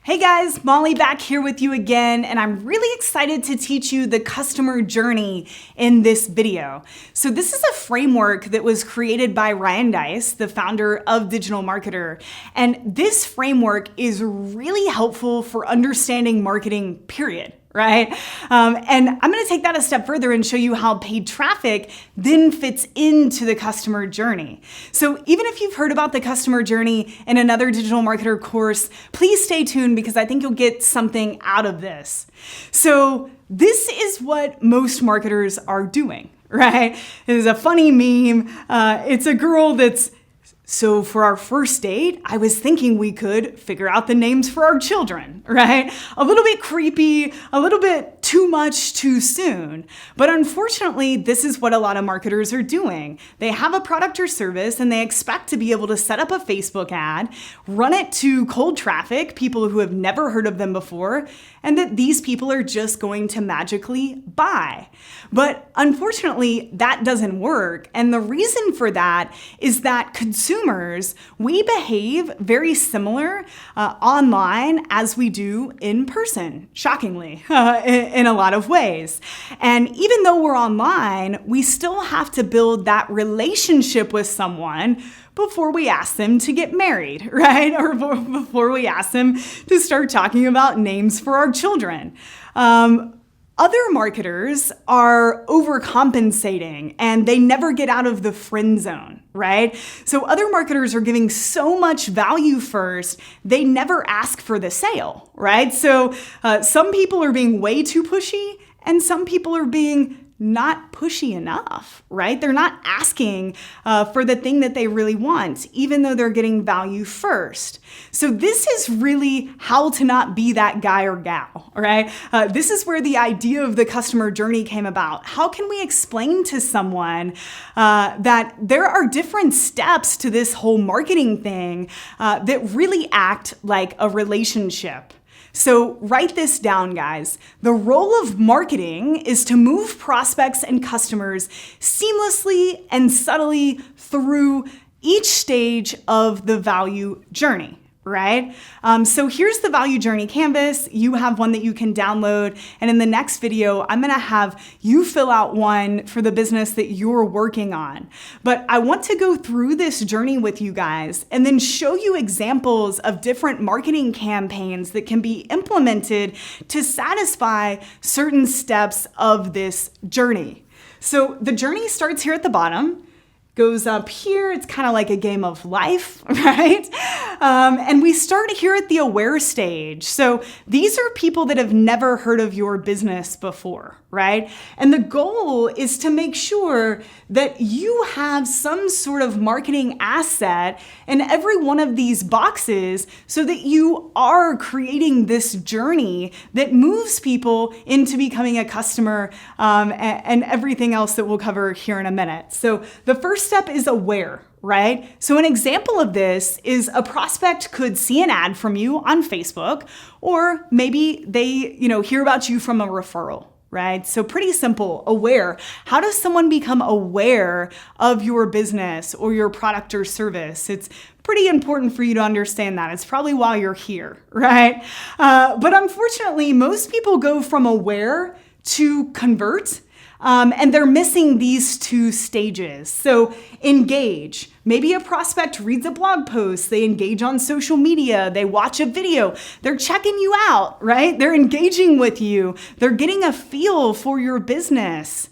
Hey guys, Molly back here with you again, and I'm really excited to teach you the customer journey in this video. So this is a framework that was created by Ryan Deiss, the founder of Digital Marketer. And this framework is really helpful for understanding marketing, period. Right? And I'm going to take that a step further and show you how paid traffic then fits into the customer journey. So even if you've heard about the customer journey in another digital marketer course, please stay tuned because I think you'll get something out of this. So this is what most marketers are doing, right? It is a funny meme. It's a girl so for our first date, I was thinking we could figure out the names for our children, right? A little bit creepy, a little bit too much too soon. But unfortunately, this is what a lot of marketers are doing. They have a product or service and they expect to be able to set up a Facebook ad, run it to cold traffic, people who have never heard of them before, and that these people are just going to magically buy. But unfortunately, that doesn't work. And the reason for that is that consumers, we behave very similar online as we do in person, shockingly, in a lot of ways. And even though we're online, we still have to build that relationship with someone before we ask them to get married, right? Or before we ask them to start talking about names for our children. Other marketers are overcompensating and they never get out of the friend zone, right? So other marketers are giving so much value first, they never ask for the sale, right? So some people are being way too pushy and some people are being not pushy enough, right? They're not asking for the thing that they really want, even though they're getting value first. So this is really how to not be that guy or gal, right? This is where the idea of the customer journey came about. How can we explain to someone that there are different steps to this whole marketing thing that really act like a relationship? So write this down, guys. The role of marketing is to move prospects and customers seamlessly and subtly through each stage of the value journey, right? So here's the value journey canvas. You have one that you can download. And in the next video, I'm going to have you fill out one for the business that you're working on. But I want to go through this journey with you guys and then show you examples of different marketing campaigns that can be implemented to satisfy certain steps of this journey. So the journey starts here at the bottom. Goes up here, it's kind of like a game of life, right? And we start here at the aware stage. So these are people that have never heard of your business before, right? And the goal is to make sure that you have some sort of marketing asset in every one of these boxes so that you are creating this journey that moves people into becoming a customer and everything else that we'll cover here in a minute. So the first step is aware, right? So an example of this is a prospect could see an ad from you on Facebook, or maybe they, hear about you from a referral, right? So pretty simple, aware. How does someone become aware of your business or your product or service? It's pretty important for you to understand that. It's probably why you're here, right? But unfortunately, most people go from aware to convert. And they're missing these two stages. So engage. Maybe a prospect reads a blog post, they engage on social media, they watch a video, they're checking you out, right? They're engaging with you. They're getting a feel for your business.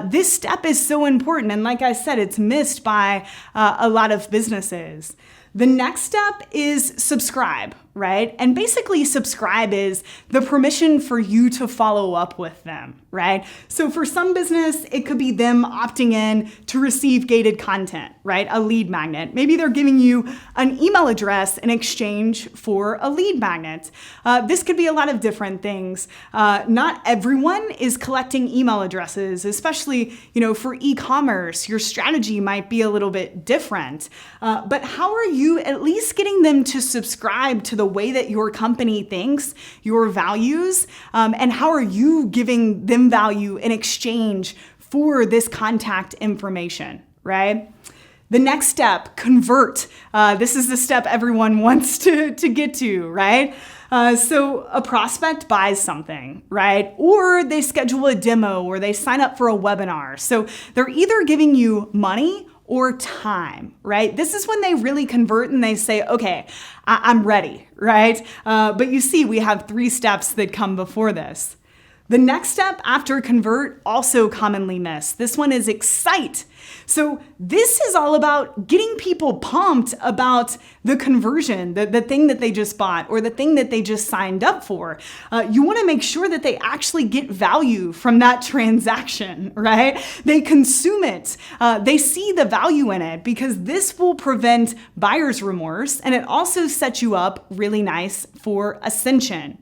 This step is so important. And like I said, it's missed by a lot of businesses. The next step is subscribe, right? And basically subscribe is the permission for you to follow up with them, right? So for some business, it could be them opting in to receive gated content, right? A lead magnet. Maybe they're giving you an email address in exchange for a lead magnet. This could be a lot of different things. Not everyone is collecting email addresses, especially, for e-commerce. Your strategy might be a little bit different. But how are you at least getting them to subscribe to the way that your company thinks, your values, and how are you giving them value in exchange for this contact information, right? The next step, convert. This is the step everyone wants to get to, right? So a prospect buys something, right? Or they schedule a demo or they sign up for a webinar. So they're either giving you money or time, right? This is when they really convert and they say, okay, I'm ready, right? But you see, we have 3 steps that come before this. The next step after convert, also commonly missed. This one is excite. So this is all about getting people pumped about the conversion, the thing that they just bought or the thing that they just signed up for. You want to make sure that they actually get value from that transaction, right? They consume it. They see the value in it because this will prevent buyer's remorse, and it also sets you up really nice for ascension.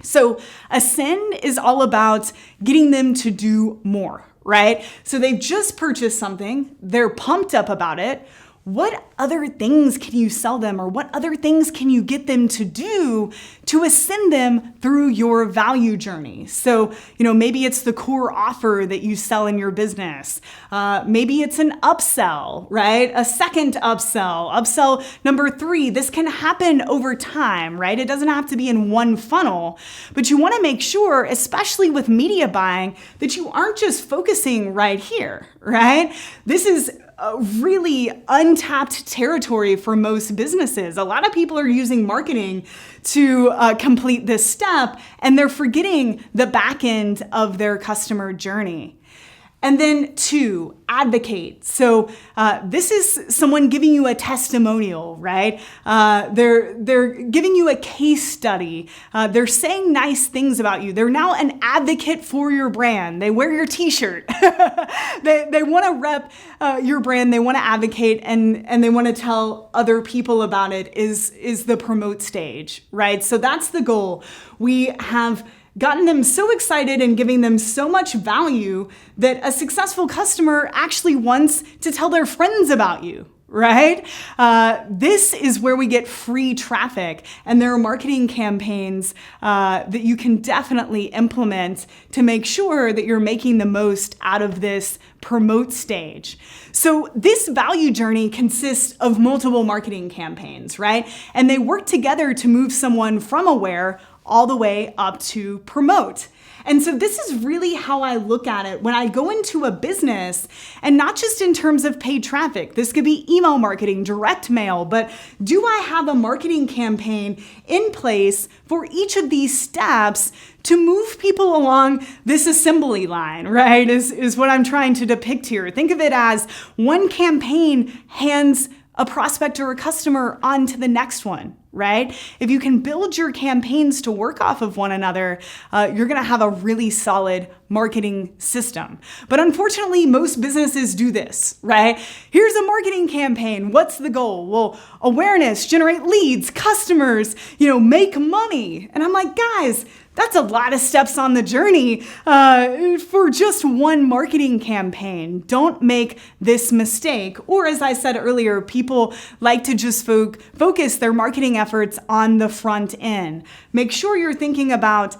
So ascend is all about getting them to do more, right? So they've just purchased something, they're pumped up about it. What other things can you sell them, or what other things can you get them to do to ascend them through your value journey? So, maybe it's the core offer that you sell in your business. Maybe it's an upsell, right? A second upsell number 3. This can happen over time, right? It doesn't have to be in one funnel, but you want to make sure, especially with media buying, that you aren't just focusing right here, right? This is a really untapped territory for most businesses. A lot of people are using marketing to complete this step, and they're forgetting the back end of their customer journey. And then 2, advocate. So this is someone giving you a testimonial, right? They're giving you a case study. They're saying nice things about you. They're now an advocate for your brand. They wear your t-shirt. They want to rep your brand. They want to advocate, and they want to tell other people about it is the promote stage, right? So that's the goal. We have gotten them so excited and giving them so much value that a successful customer actually wants to tell their friends about you, right? This is where we get free traffic, and there are marketing campaigns that you can definitely implement to make sure that you're making the most out of this promote stage. So this value journey consists of multiple marketing campaigns, right? And they work together to move someone from aware all the way up to promote. And so this is really how I look at it when I go into a business, and not just in terms of paid traffic. This could be email marketing, direct mail, but do I have a marketing campaign in place for each of these steps to move people along this assembly line, right? Is what I'm trying to depict here. Think of it as one campaign hands a prospect or a customer on to the next one, right? If you can build your campaigns to work off of one another, you're gonna have a really solid marketing system. But unfortunately, most businesses do this, right? Here's a marketing campaign. What's the goal? Well, awareness, generate leads, customers, make money. And I'm like, guys, that's a lot of steps on the journey for just one marketing campaign. Don't make this mistake. Or as I said earlier, people like to just focus their marketing efforts on the front end. Make sure you're thinking about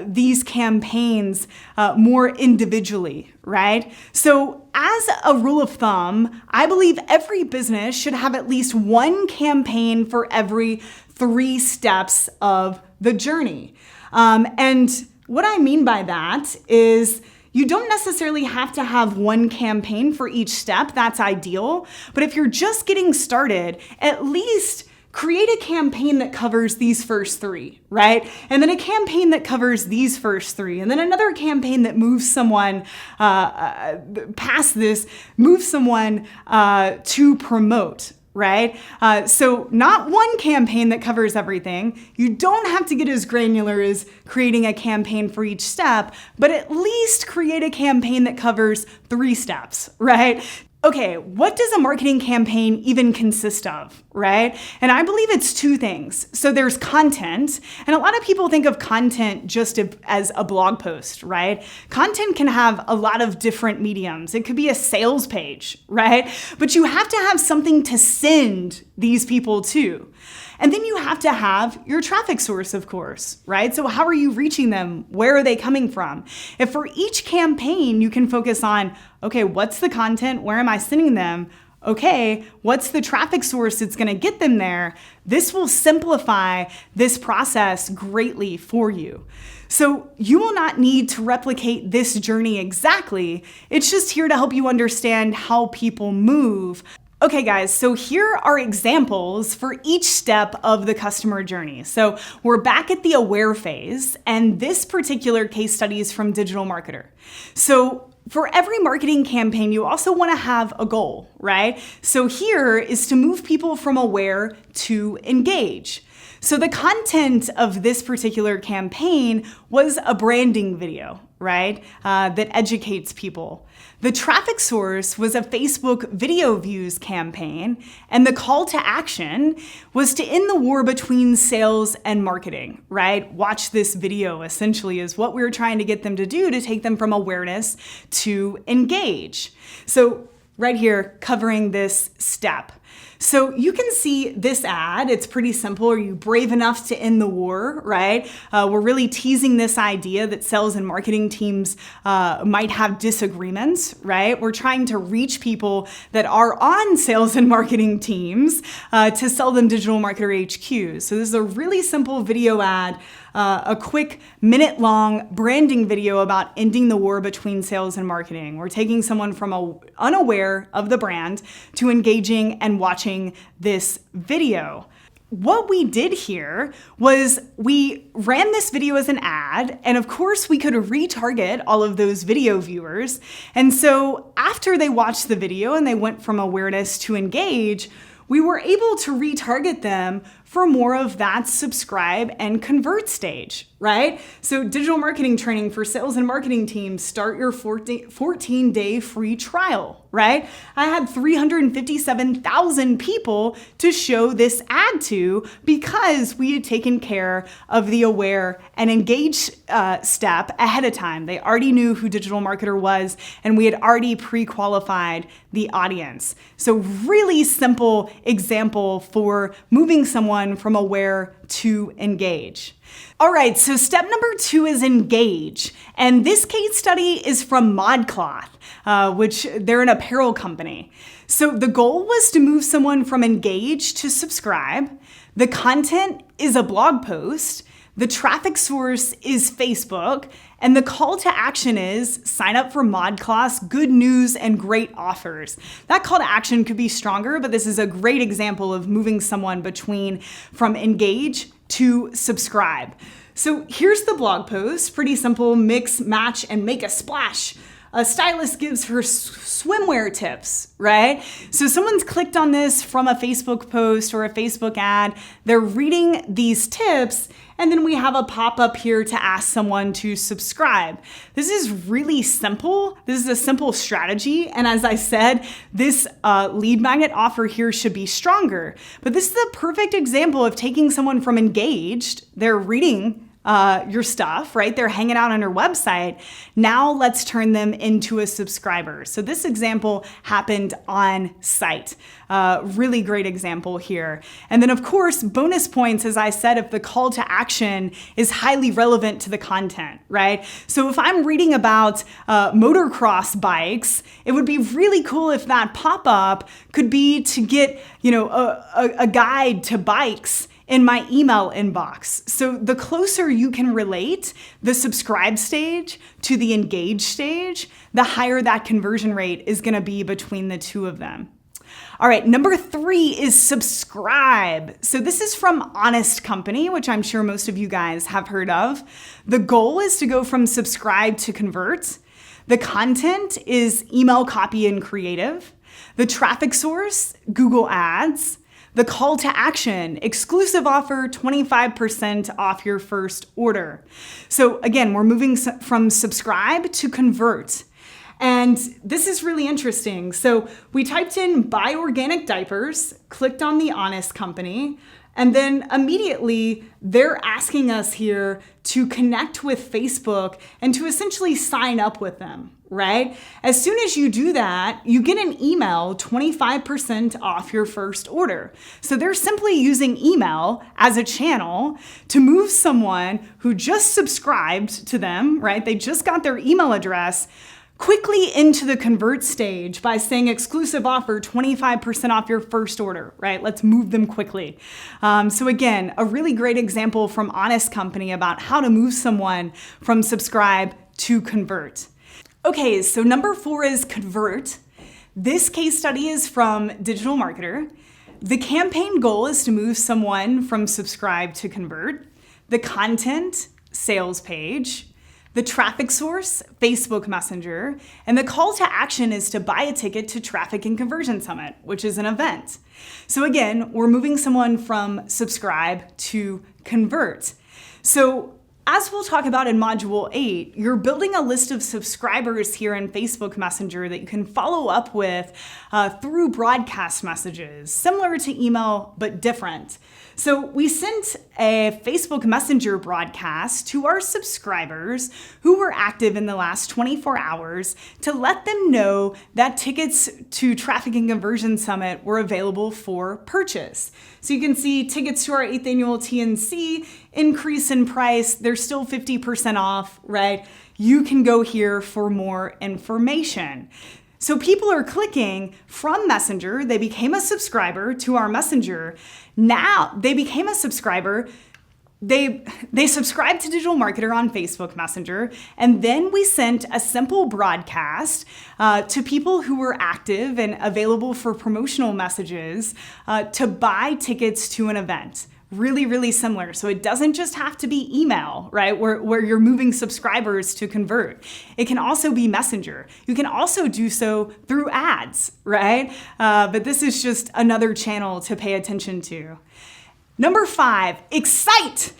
these campaigns more individually, right? So as a rule of thumb, I believe every business should have at least one campaign for every 3 steps of the journey. And what I mean by that is you don't necessarily have to have one campaign for each step. That's ideal. But if you're just getting started, at least create a campaign that covers these first 3, right? And then a campaign that covers these first 3, and then another campaign that moves someone past this, moves someone to promote. Right? So not one campaign that covers everything. You don't have to get as granular as creating a campaign for each step, but at least create a campaign that covers 3 steps, right? Okay, what does a marketing campaign even consist of, right? And I believe it's 2 things. So there's content, and a lot of people think of content just as a blog post, right? Content can have a lot of different mediums. It could be a sales page, right? But you have to have something to send these people to. And then you have to have your traffic source, of course, right? So how are you reaching them? Where are they coming from? If for each campaign you can focus on, okay, what's the content? Where am I sending them? Okay, what's the traffic source that's going to get them there? This will simplify this process greatly for you. So you will not need to replicate this journey exactly. It's just here to help you understand how people move. Okay guys, so here are examples for each step of the customer journey. So we're back at the aware phase, and this particular case study is from Digital Marketer. So for every marketing campaign, you also want to have a goal, right? So here is to move people from aware to engage. So the content of this particular campaign was a branding video, right? That educates people. The traffic source was a Facebook video views campaign, and the call to action was to end the war between sales and marketing, right? Watch this video essentially is what we were trying to get them to do to take them from awareness to engage. So right here, covering this step. So you can see this ad, it's pretty simple. Are you brave enough to end the war, right? We're really teasing this idea that sales and marketing teams might have disagreements, right? We're trying to reach people that are on sales and marketing teams to sell them digital marketer HQs. So this is a really simple video ad, a quick minute-long branding video about ending the war between sales and marketing. We're taking someone from unaware of the brand to engaging and watching this video. What we did here was we ran this video as an ad, and of course we could retarget all of those video viewers. And so after they watched the video and they went from awareness to engage, we were able to retarget them for more of that subscribe and convert stage, right? So digital marketing training for sales and marketing teams, start your 14-day free trial, right? I had 357,000 people to show this ad to because we had taken care of the aware and engage step ahead of time. They already knew who Digital Marketer was, and we had already pre-qualified the audience. So really simple example for moving someone from aware to engage. All right, so step number 2 is engage. And this case study is from ModCloth, which they're an apparel company. So the goal was to move someone from engage to subscribe. The content is a blog post. The traffic source is Facebook, and the call to action is sign up for ModCloth's good news and great offers. That call to action could be stronger, but this is a great example of moving someone from engage to subscribe. So here's the blog post, pretty simple, mix, match, and make a splash. A stylist gives her swimwear tips, right? So someone's clicked on this from a Facebook post or a Facebook ad. They're reading these tips, and then we have a pop-up here to ask someone to subscribe. This is really simple. This is a simple strategy. And as I said, this lead magnet offer here should be stronger. But this is a perfect example of taking someone from engaged, they're reading your stuff, right? They're hanging out on your website. Now let's turn them into a subscriber. So this example happened on site. Really great example here. And then of course, bonus points, as I said, if the call to action is highly relevant to the content, right? So if I'm reading about motocross bikes, it would be really cool if that pop-up could be to get, a guide to bikes in my email inbox. So the closer you can relate the subscribe stage to the engage stage, the higher that conversion rate is gonna be between the two of them. All right, number 3 is subscribe. So this is from Honest Company, which I'm sure most of you guys have heard of. The goal is to go from subscribe to convert. The content is email copy and creative. The traffic source, Google Ads. The call to action, exclusive offer, 25% off your first order. So again, we're moving from subscribe to convert. And this is really interesting. So we typed in buy organic diapers, clicked on the Honest Company, and then immediately they're asking us here to connect with Facebook and to essentially sign up with them, right? As soon as you do that, you get an email 25% off your first order. So they're simply using email as a channel to move someone who just subscribed to them, right? They just got their email address quickly into the convert stage by saying exclusive offer, 25% off your first order, right? Let's move them quickly. So again, a really great example from Honest Company about how to move someone from subscribe to convert. Okay, so number 4 is convert. This case study is from Digital Marketer. The campaign goal is to move someone from subscribe to convert. The content, sales page. The traffic source, Facebook Messenger, and the call to action is to buy a ticket to Traffic and Conversion Summit, which is an event. So again, we're moving someone from subscribe to convert. So as we'll talk about in Module 8, you're building a list of subscribers here in Facebook Messenger that you can follow up with through broadcast messages, similar to email, but different. So we sent a Facebook Messenger broadcast to our subscribers who were active in the last 24 hours to let them know that tickets to Traffic and Conversion Summit were available for purchase. So you can see tickets to our 8th annual TNC increase in price. They're still 50% off, right? You can go here for more information. So people are clicking from Messenger. They became a subscriber to our Messenger. Now they became a subscriber. They subscribed to Digital Marketer on Facebook Messenger, and then we sent a simple broadcast to people who were active and available for promotional messages to buy tickets to an event. Really, really similar. So it doesn't just have to be email, right? Where you're moving subscribers to convert. It can also be Messenger. You can also do so through ads, right? But this is just another channel to pay attention to. Number 5, excite.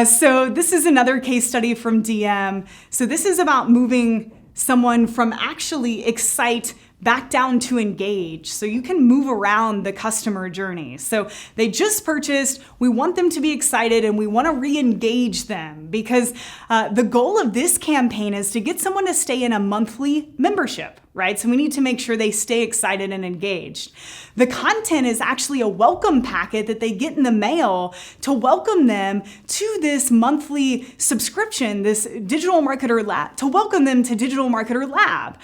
So this is another case study from DM. So this is about moving someone from actually excite back down to engage. So you can move around the customer journey. So they just purchased, we want them to be excited and we want to re-engage them because the goal of this campaign is to get someone to stay in a monthly membership, right? So we need to make sure they stay excited and engaged. The content is actually a welcome packet that they get in the mail to welcome them to this monthly subscription, this Digital Marketer Lab, to welcome them to Digital Marketer Lab,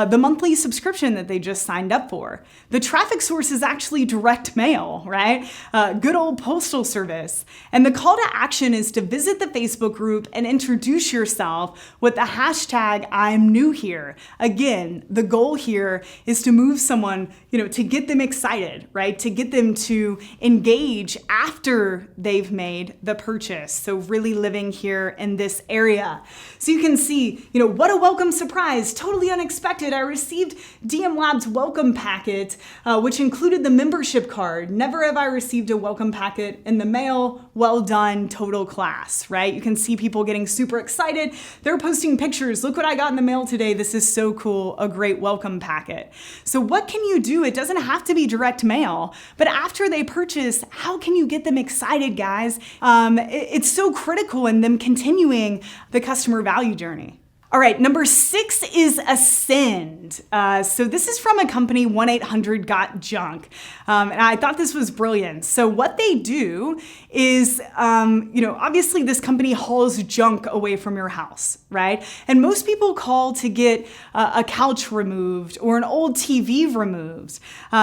the monthly subscription that they just signed up for. The traffic source is actually direct mail, right? Good old postal service. And the call to action is to visit the Facebook group and introduce yourself with the hashtag I'm new here. Again, the goal here is to move someone, to get them excited, right? To get them to engage after they've made the purchase. So really living here in this area. So you can see, what a welcome surprise, totally unexpected. I received DM Lab's welcome packet, which included the membership card. Never have I received a welcome packet in the mail. Well done, total class, right? You can see people getting super excited. They're posting pictures. Look what I got in the mail today. This is so cool, a great welcome packet. So what can you do? It doesn't have to be direct mail, but after they purchase, how can you get them excited, guys? It's so critical in them continuing the customer value journey. All right, number 6 is ascend. So this is from a company, 1-800-GOT-JUNK. And I thought this was brilliant. So what they do is, obviously this company hauls junk away from your house, right? And most people call to get a couch removed or an old TV removed.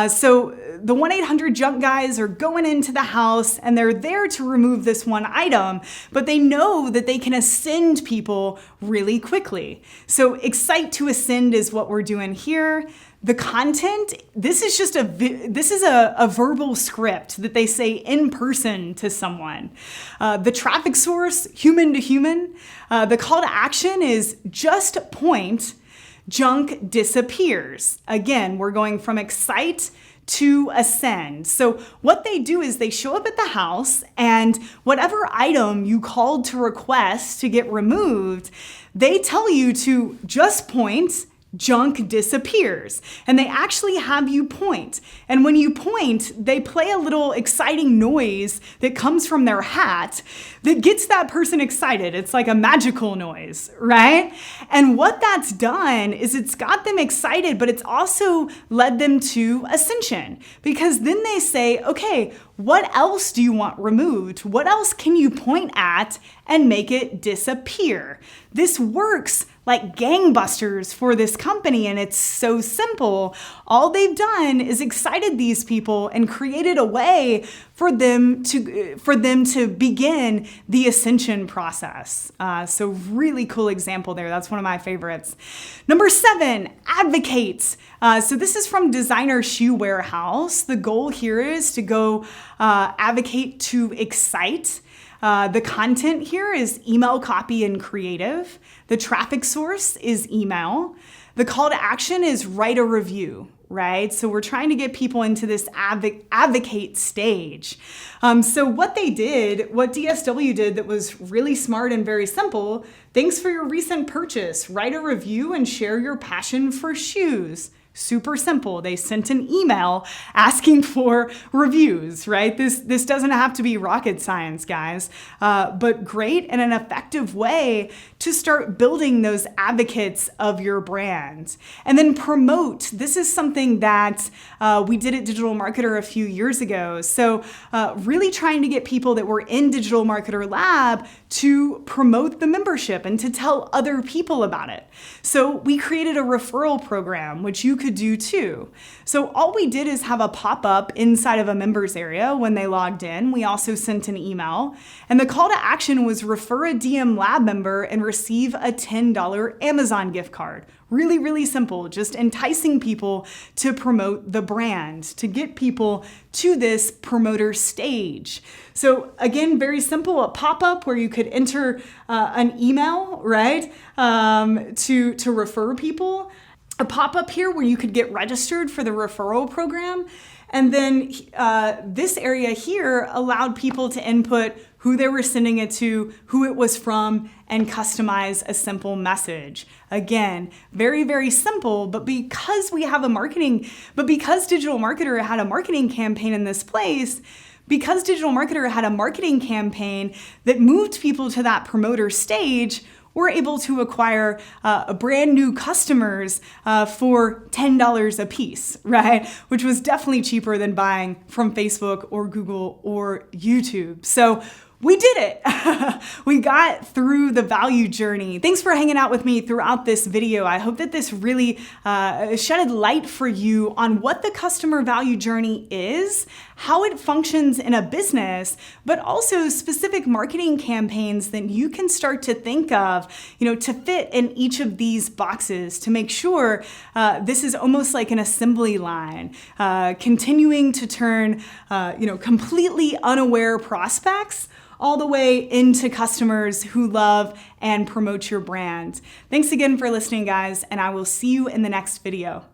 So the 1-800-JUNK guys are going into the house and they're there to remove this one item, but they know that they can ascend people really quickly. So excite to ascend is what we're doing here. The content, this is just a verbal script that they say in person to someone. The traffic source, human to human. The call to action is just point, junk disappears. Again, we're going from excite to ascend. So what they do is they show up at the house and whatever item you called to request to get removed, they tell you to just point, junk disappears. And they actually have you point. And when you point, they play a little exciting noise that comes from their hat that gets that person excited. It's like a magical noise, right? And what that's done is it's got them excited, but it's also led them to ascension, because then they say, okay, what else do you want removed? What else can you point at and make it disappear? This works like gangbusters for this company, and it's so simple. All they've done is excited these people and created a way for them to begin the ascension process. So really cool example there. That's one of my favorites. Number 7, advocates. So this is from Designer Shoe Warehouse. The goal here is to go advocate to excite. The content here is email copy and creative. The traffic source is email. The call to action is write a review, right? So we're trying to get people into this advocate stage. So what DSW did that was really smart and very simple, thanks for your recent purchase. Write a review and share your passion for shoes. Super simple. They sent an email asking for reviews, right? This doesn't have to be rocket science, guys, but great and an effective way to start building those advocates of your brand. And then promote. This is something that we did at Digital Marketer a few years ago. So really trying to get people that were in Digital Marketer Lab to promote the membership and to tell other people about it. So we created a referral program, which you could do too. So all we did is have a pop-up inside of a members area when they logged in. We also sent an email, and the call to action was refer a DM Lab member and receive a $10 Amazon gift card. Really, really simple, just enticing people to promote the brand, to get people to this promoter stage. So again, very simple, a pop-up where you could enter an email, right, to refer people. A pop-up here where you could get registered for the referral program. And then this area here allowed people to input who they were sending it to, who it was from, and customize a simple message. Again, very, very simple, but because Digital Marketer had a marketing campaign in this place, because Digital Marketer had a marketing campaign that moved people to that promoter stage, we're able to acquire brand new customers for $10 a piece, right? Which was definitely cheaper than buying from Facebook or Google or YouTube. So we did it. We got through the value journey. Thanks for hanging out with me throughout this video. I hope that this really shedded light for you on what the customer value journey is, how it functions in a business, but also specific marketing campaigns that you can start to think of, to fit in each of these boxes to make sure this is almost like an assembly line, continuing to turn, completely unaware prospects all the way into customers who love and promote your brand. Thanks again for listening, guys, and I will see you in the next video.